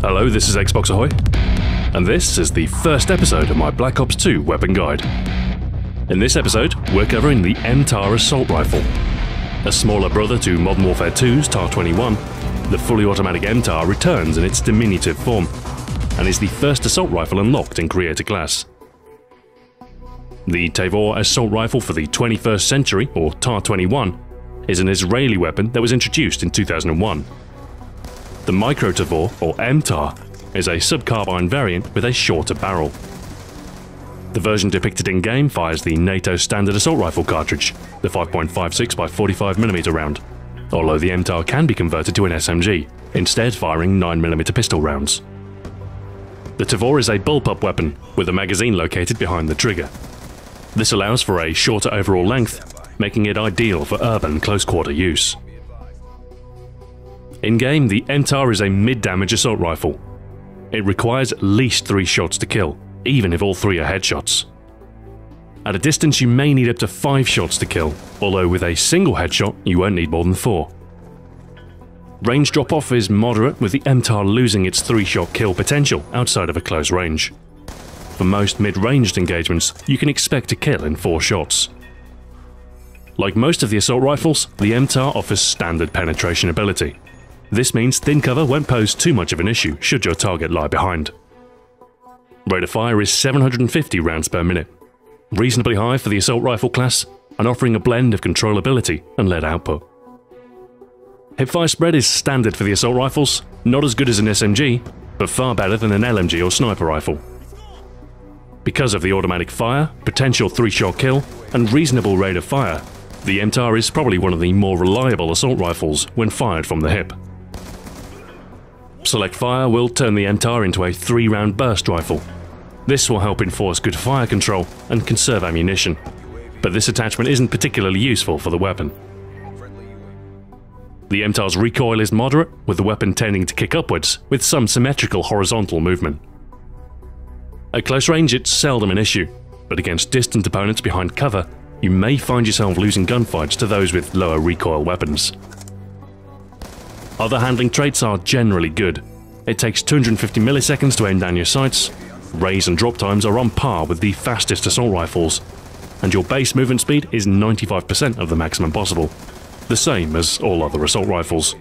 Hello, this is Xbox Ahoy, and this is the first episode of my Black Ops 2 weapon guide. In this episode, we're covering the Mtar assault rifle. A smaller brother to Modern Warfare 2's TAR-21, the fully automatic Mtar returns in its diminutive form, and is the first assault rifle unlocked in Creator Class. The Tavor assault rifle for the 21st century, or TAR-21, is an Israeli weapon that was introduced in 2001. The Micro Tavor, or Mtar, is a sub-carbine variant with a shorter barrel. The version depicted in-game fires the NATO standard assault rifle cartridge, the 5.56 by 45mm round, although the Mtar can be converted to an SMG, instead firing 9mm pistol rounds. The Tavor is a bullpup weapon, with a magazine located behind the trigger. This allows for a shorter overall length, making it ideal for urban close-quarter use. In-game, the Mtar is a mid-damage assault rifle. It requires at least 3 shots to kill, even if all 3 are headshots. At a distance, you may need up to 5 shots to kill, although with a single headshot, you won't need more than 4. Range drop-off is moderate, with the Mtar losing its 3-shot kill potential outside of a close range. For most mid-ranged engagements, you can expect to kill in 4 shots. Like most of the assault rifles, the Mtar offers standard penetration ability. This means thin cover won't pose too much of an issue should your target lie behind. Rate of fire is 750 rounds per minute, reasonably high for the assault rifle class and offering a blend of controllability and lead output. Hipfire spread is standard for the assault rifles, not as good as an SMG, but far better than an LMG or sniper rifle. Because of the automatic fire, potential 3-shot kill, and reasonable rate of fire, the Mtar is probably one of the more reliable assault rifles when fired from the hip. Select Fire will turn the Mtar into a 3-round burst rifle. This will help enforce good fire control and conserve ammunition, but this attachment isn't particularly useful for the weapon. The Mtar's recoil is moderate, with the weapon tending to kick upwards with some symmetrical horizontal movement. At close range, it's seldom an issue, but against distant opponents behind cover, you may find yourself losing gunfights to those with lower recoil weapons. Other handling traits are generally good. It takes 250 milliseconds to aim down your sights, raise and drop times are on par with the fastest assault rifles, and your base movement speed is 95% of the maximum possible, the same as all other assault rifles.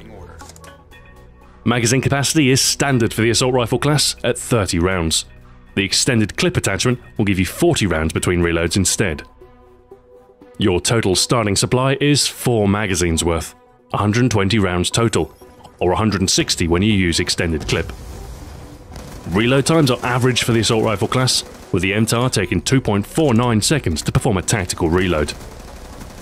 Magazine capacity is standard for the assault rifle class at 30 rounds. The extended clip attachment will give you 40 rounds between reloads instead. Your total starting supply is 4 magazines worth, 120 rounds total, or 160 when you use extended clip. Reload times are average for the assault rifle class, with the Mtar taking 2.49 seconds to perform a tactical reload.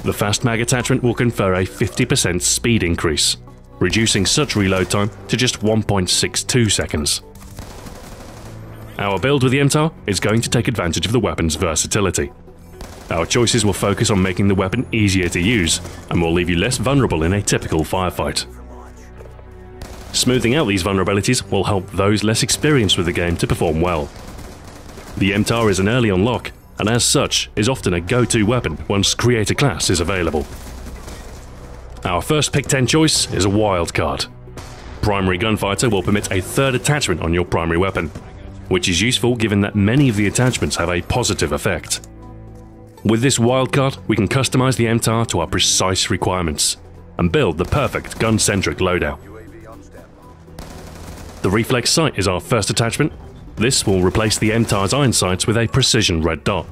The fast mag attachment will confer a 50% speed increase, reducing such reload time to just 1.62 seconds. Our build with the Mtar is going to take advantage of the weapon's versatility. Our choices will focus on making the weapon easier to use, and will leave you less vulnerable in a typical firefight. Smoothing out these vulnerabilities will help those less experienced with the game to perform well. The Mtar is an early unlock, and as such is often a go-to weapon once Creator Class is available. Our first Pick 10 choice is a wildcard. Primary Gunfighter will permit a 3rd attachment on your primary weapon, which is useful given that many of the attachments have a positive effect. With this wildcard, we can customize the Mtar to our precise requirements, and build the perfect gun-centric loadout. The Reflex Sight is our first attachment. This will replace the Mtar's iron sights with a precision red dot,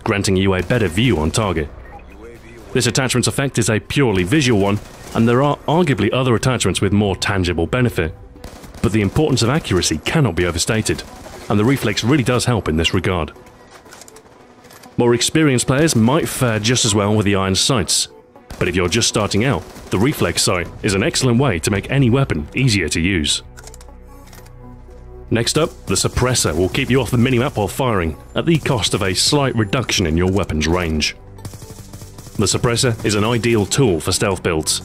granting you a better view on target. This attachment's effect is a purely visual one, and there are arguably other attachments with more tangible benefit. But the importance of accuracy cannot be overstated, and the Reflex really does help in this regard. More experienced players might fare just as well with the iron sights, but if you're just starting out, the Reflex Sight is an excellent way to make any weapon easier to use. Next up, the Suppressor will keep you off the minimap while firing, at the cost of a slight reduction in your weapon's range. The Suppressor is an ideal tool for stealth builds,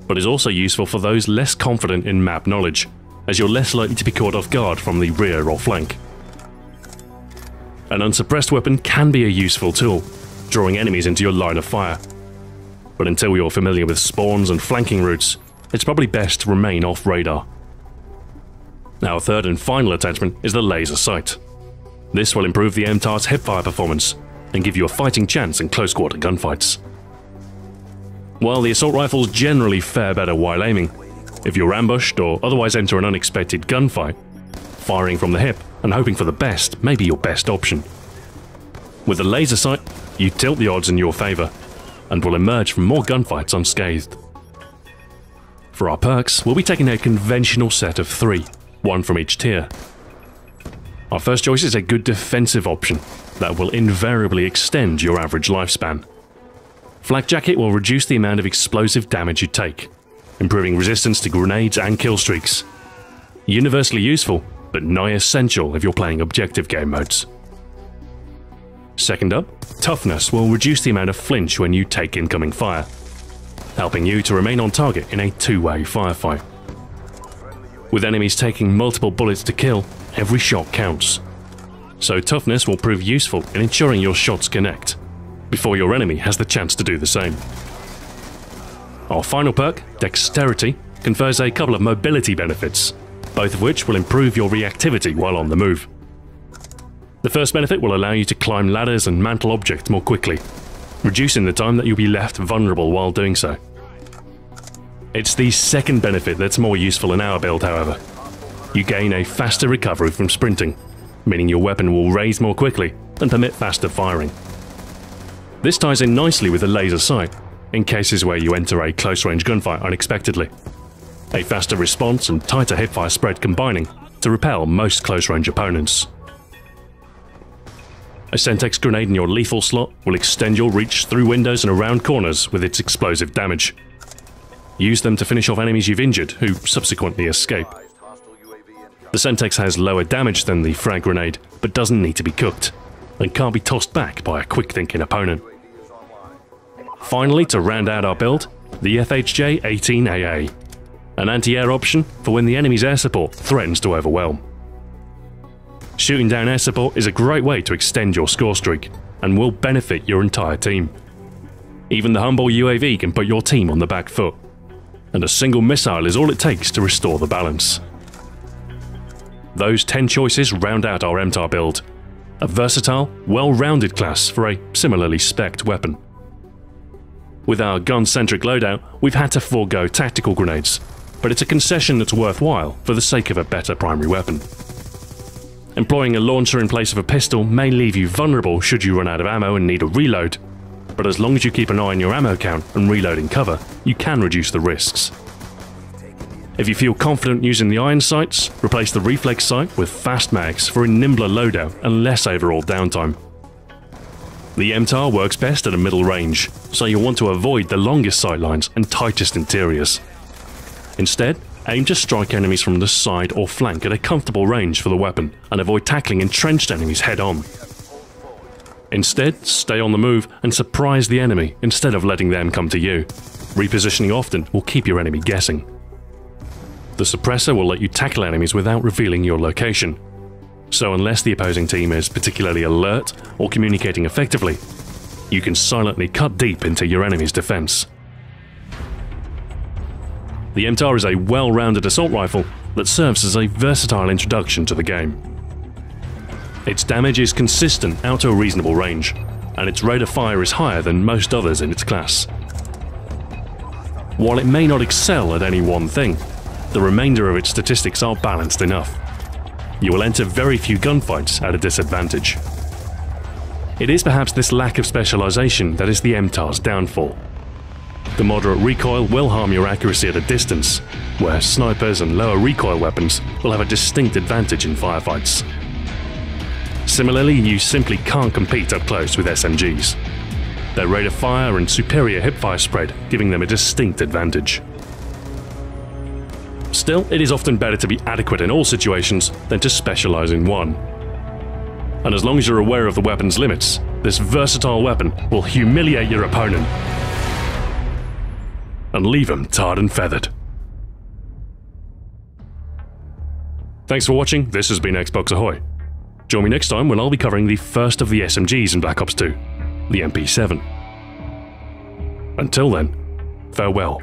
but is also useful for those less confident in map knowledge, as you're less likely to be caught off guard from the rear or flank. An unsuppressed weapon can be a useful tool, drawing enemies into your line of fire, but until you're familiar with spawns and flanking routes, it's probably best to remain off radar. Our third and final attachment is the laser sight. This will improve the Mtar's hipfire performance and give you a fighting chance in close quarter gunfights. While the assault rifles generally fare better while aiming, if you're ambushed or otherwise enter an unexpected gunfight, firing from the hip and hoping for the best may be your best option. With the laser sight, you tilt the odds in your favour and will emerge from more gunfights unscathed. For our perks, we'll be taking a conventional set of 3, one from each tier. Our first choice is a good defensive option that will invariably extend your average lifespan. Flak Jacket will reduce the amount of explosive damage you take, improving resistance to grenades and kill streaks. Universally useful, but nigh essential if you're playing objective game modes. Second up, Toughness will reduce the amount of flinch when you take incoming fire, helping you to remain on target in a two-way firefight. With enemies taking multiple bullets to kill, every shot counts. So Toughness will prove useful in ensuring your shots connect, before your enemy has the chance to do the same. Our final perk, Dexterity, confers a couple of mobility benefits, both of which will improve your reactivity while on the move. The first benefit will allow you to climb ladders and mantle objects more quickly, reducing the time that you'll be left vulnerable while doing so. It's the second benefit that's more useful in our build, however. You gain a faster recovery from sprinting, meaning your weapon will raise more quickly and permit faster firing. This ties in nicely with the laser sight, in cases where you enter a close-range gunfight unexpectedly. A faster response and tighter hipfire spread combining to repel most close-range opponents. A Sentex grenade in your lethal slot will extend your reach through windows and around corners with its explosive damage. Use them to finish off enemies you've injured, who subsequently escape. The Sentex has lower damage than the frag grenade, but doesn't need to be cooked, and can't be tossed back by a quick-thinking opponent. Finally, to round out our build, the FHJ-18AA, an anti-air option for when the enemy's air support threatens to overwhelm. Shooting down air support is a great way to extend your score streak, and will benefit your entire team. Even the humble UAV can put your team on the back foot, and a single missile is all it takes to restore the balance. Those 10 choices round out our Mtar build, a versatile, well-rounded class for a similarly spec'd weapon. With our gun-centric loadout, we've had to forego tactical grenades, but it's a concession that's worthwhile for the sake of a better primary weapon. Employing a launcher in place of a pistol may leave you vulnerable should you run out of ammo and need a reload, but as long as you keep an eye on your ammo count and reloading cover, you can reduce the risks. If you feel confident using the iron sights, replace the reflex sight with fast mags for a nimbler loadout and less overall downtime. The Mtar works best at a middle range, so you'll want to avoid the longest sightlines and tightest interiors. Instead, aim to strike enemies from the side or flank at a comfortable range for the weapon, and avoid tackling entrenched enemies head-on. Instead, stay on the move and surprise the enemy instead of letting them come to you. Repositioning often will keep your enemy guessing. The suppressor will let you tackle enemies without revealing your location, so unless the opposing team is particularly alert or communicating effectively, you can silently cut deep into your enemy's defense. The Mtar is a well-rounded assault rifle that serves as a versatile introduction to the game. Its damage is consistent out to a reasonable range, and its rate of fire is higher than most others in its class. While it may not excel at any one thing, the remainder of its statistics are balanced enough. You will enter very few gunfights at a disadvantage. It is perhaps this lack of specialization that is the Mtar's downfall. The moderate recoil will harm your accuracy at a distance, where snipers and lower recoil weapons will have a distinct advantage in firefights. Similarly, you simply can't compete up close with SMGs. Their rate of fire and superior hipfire spread giving them a distinct advantage. Still, it is often better to be adequate in all situations than to specialize in one. And as long as you're aware of the weapon's limits, this versatile weapon will humiliate your opponent and leave them tarred and feathered. Thanks for watching, this has been Xbox Ahoy. Join me next time when I'll be covering the first of the SMGs in Black Ops 2, the MP7. Until then, farewell.